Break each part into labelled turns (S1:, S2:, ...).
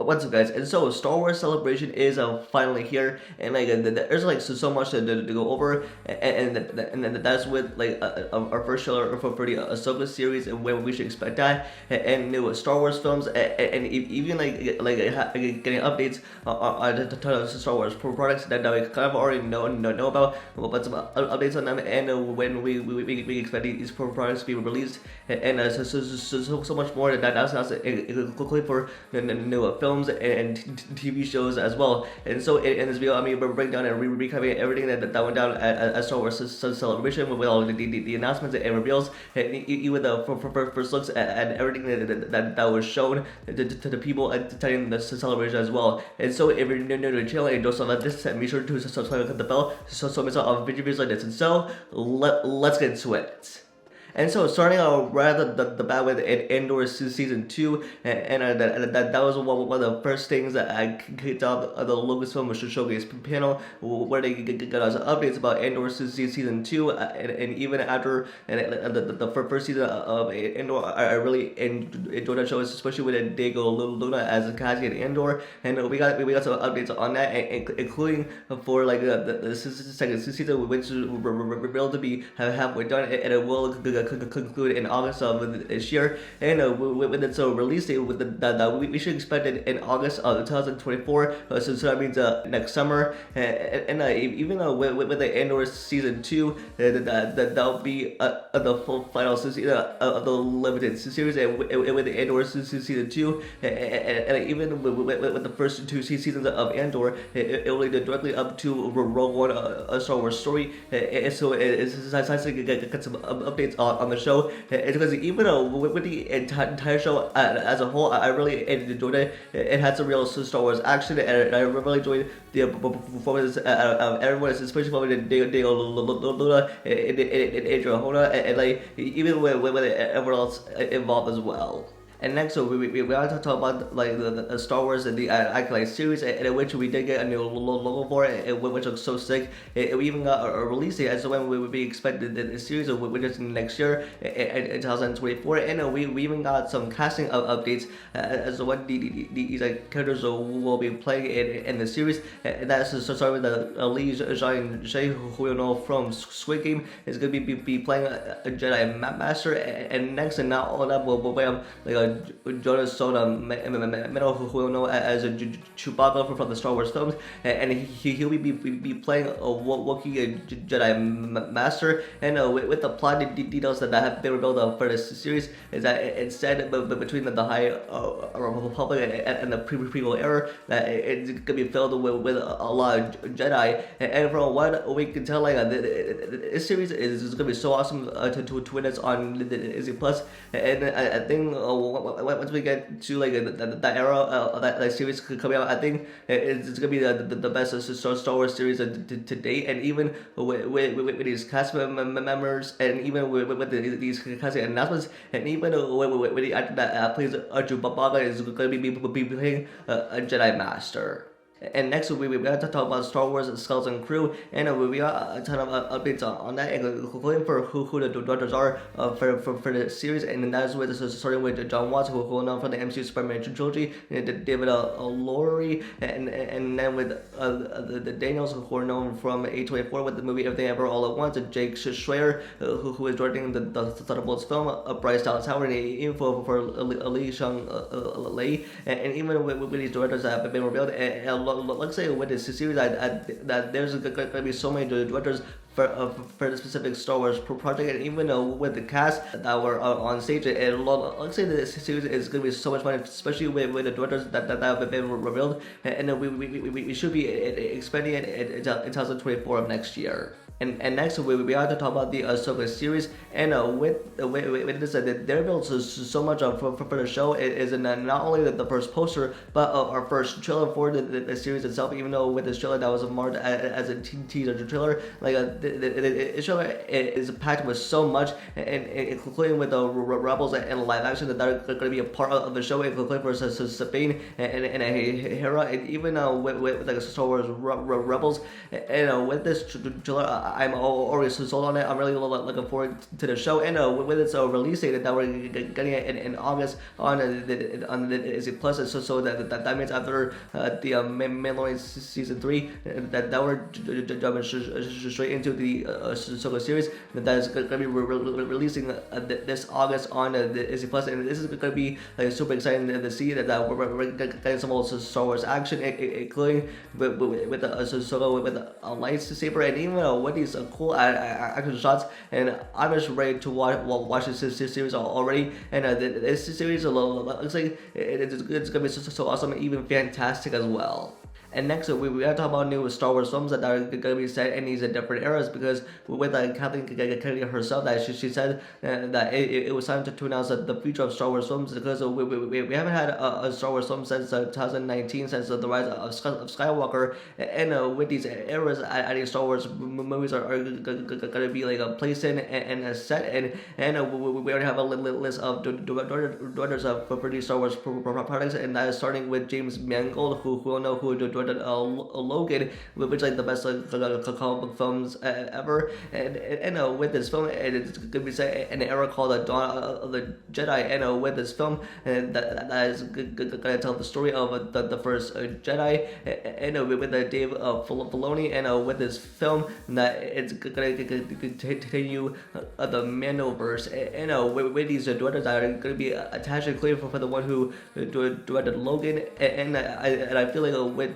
S1: What's up, guys? And so Star Wars Celebration is finally here, and there's so much to go over, and that's with our first trailer for the Ahsoka series and when we should expect that, and new Star Wars films, and even getting updates on the ton of Star Wars products that we kind of already know about, but some updates on them, and when we expect these products to be released, and so much more that's including for new films and TV shows as well. And so in this video, we're breaking down and recapping everything that went down at Star Wars Celebration with all the announcements and reveals, and even the first looks at everything that was shown to the people attending the celebration as well. And so if you're new to the channel and don't love this, be sure to subscribe and click the bell so miss out on videos like this. And so let's get into it. And so starting out right at the bat with Andor season 2, and that was one of the first things that I kicked off the Lucasfilm Showcase panel, where they got us updates about Andor season 2, and even after the first season of Andor, I really enjoyed that show, especially with Diego Luna as Cassian Andor, and we got some updates on that, including for the second season, which is revealed to be halfway done, and it will conclude in August of this year, and with its release date, that we should expect it in August of 2024, so that means next summer, and even with the Andor season 2, that'll be the full final season of the limited series, and with the Andor season 2, and even with the first two seasons of Andor, it will lead directly up to Rogue One, a Star Wars story, and so it's nice to get some updates on the show. It's because even with the entire show as a whole, I really enjoyed it. It had some real Star Wars action, and I really enjoyed the performances of everyone, especially from Diego Luna and Adrian Hona, and even with everyone else involved as well. And next, so we want to talk about the Star Wars and the Acolyte series, in which we did get a new logo for it, which looks so sick. We even got a release date as to when we would be expected the series, which is next year in 2024. And we even got some casting updates as to what these characters will be playing in the series. And that's starting with Lee Zhang-Shay, who we know from Squid Game, is going to be playing a Jedi Master. And next, and not all that, will have Jonas Soda Meadow, who we know as Chewbacca from the Star Wars films, and he'll be playing a Wookiee Jedi Master. And with the plot details that have been revealed for this series, is that it's said between the High Republic and the prequel era, that it's gonna be filled with a lot of Jedi. And from what we can tell, this series is gonna be so awesome to witness on Disney Plus. And I think once we get to that era of that series coming out, I think it's gonna be the best Star Wars series to date. And even with these cast members, and even with these casting announcements, and even with the actor that plays Chewbacca is gonna be playing a Jedi Master. And next we got to talk about Star Wars Skeleton Crew, and we got a ton of updates on that, including for who the directors are for the series. And that is starting with John Watts, who we know from the MCU Spider-Man trilogy, and David Lowery, and then with the Daniels, who are known from A24 with the movie Everything Ever All at Once, and Jake Schreier, who is directing the Thunderbolts film, Bryce Dallas Howard, and info for Lee Shang Lei, and even with these directors that have been revealed, and let's say with this series, that there's going to be so many directors for the specific Star Wars project, and even with the cast that were on stage, and let's say this series is going to be so much fun, especially with the directors that have been revealed, and we should be expanding it in 2024 of next year. And next we have to talk about the Ahsoka series, and with this, they're built so much for the show. It is not only the first poster, but our first trailer for the series itself. Even though with this trailer that was marked as a teaser trailer, the trailer is packed with so much, and including with the Rebels and live action that are going to be a part of the show, including for Sabine and Hera, and even with Star Wars Rebels, and with this trailer, I'm already sold on it. I'm really looking forward to the show, and with its release date that we're getting it in August on the Disney Plus. So that means after the Mandalorian season 3, that we're jumping straight into the Ahsoka series that is going to be releasing this August on the Disney Plus, and this is going to be like super exciting to see that we're getting some old Star Wars action, including with the Ahsoka with a lightsaber, and even with these cool action shots. And I'm just ready to watch this series already. And this series looks like it's gonna be so awesome, and even fantastic as well. And next, we gotta talk about new Star Wars films that are gonna be set in these different eras, because with Kathleen Kennedy herself, that she said that it was time to announce the future of Star Wars films, because we haven't had a Star Wars film since 2019, since the rise of Skywalker, and with these eras, I think Star Wars movies are gonna be like placed in and set, and we already have a list of directors for these Star Wars products, and that is starting with James Mangold, who will know who Logan, which is like the best comic book films ever, and with this film, it's gonna be set in an era called the Dawn of the Jedi, and with this film, that is gonna tell the story of the first Jedi, and with Dave Filoni, and with this film, that it's gonna continue the Mandoverse, and with these directors that are gonna be attached, including for the one who directed Logan, and I feel like with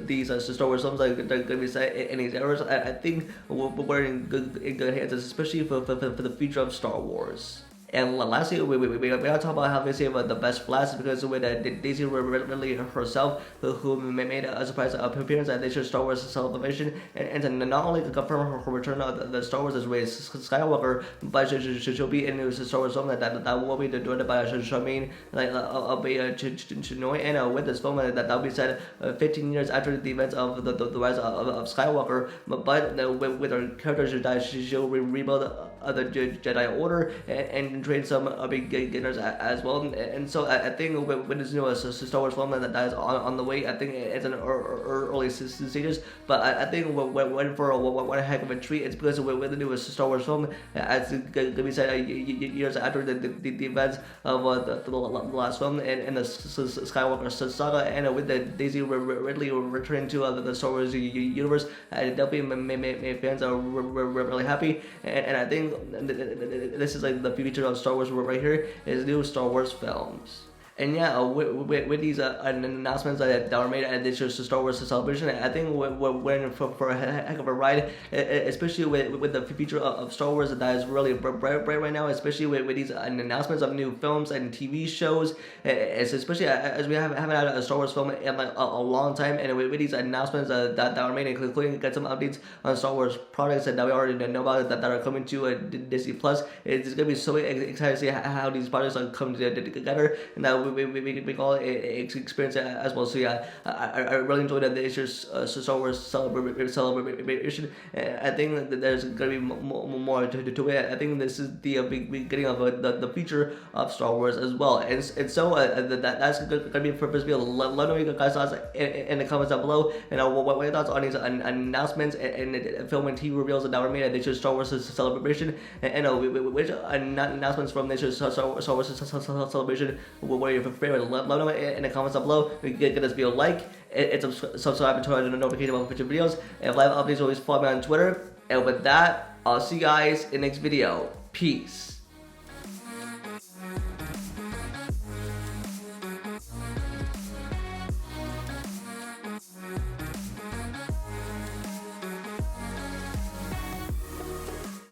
S1: these Star Wars films that are going to be set in these eras, I think we're in good hands, especially for the future of Star Wars. And lastly, we gotta talk about how they save the best blast, because with Daisy Ridley herself, who made a surprise appearance at this year's Star Wars celebration, and to not only confirm her return of the Star Wars as Rey Skywalker, but she'll be in the Star Wars film that will be directed by Charmaine Chinoy, and with this film that will be set 15 years after the events of the rise of Skywalker, but with her character she'll rebuild the Jedi Order and train some beginners as well. And so I think with this new Star Wars film that is on the way, I think it's in early stages, but I think we're for what a heck of a treat. It's because with the new Star Wars film, as going to be said years after the events of the last film and the Skywalker saga, and with the Daisy Ridley returning to the Star Wars universe, it definitely made fans are really happy, and I think this is like the future of Star Wars right here, is new Star Wars films. And yeah, with these announcements that were made at this year's Star Wars celebration, I think we're in for a heck of a ride, especially with the future of Star Wars that is really bright right now, especially with these announcements of new films and TV shows, especially as we haven't had a Star Wars film in like a long time, and with these announcements that were made, including get some updates on Star Wars products that we already know about that are coming to Disney Plus. It's going to be so exciting to see how these products are coming together, and that we call it experience as well. So yeah, I really enjoyed this year's Star Wars celebration. I think that there's gonna be more to it. I think this is the beginning of the future of Star Wars as well. And so that's gonna be for this video. Let me know your guys' thoughts in the comments down below, and what are your thoughts on these announcements and film and TV reveals that were made at this year's Star Wars celebration, and which announcements from this year's Star Wars celebration were your favorite. Let me know in the comments down below. Get this video a like, and subscribe and turn on the notification about future videos. And if live updates, always follow me on Twitter. And with that, I'll see you guys in the next video. Peace.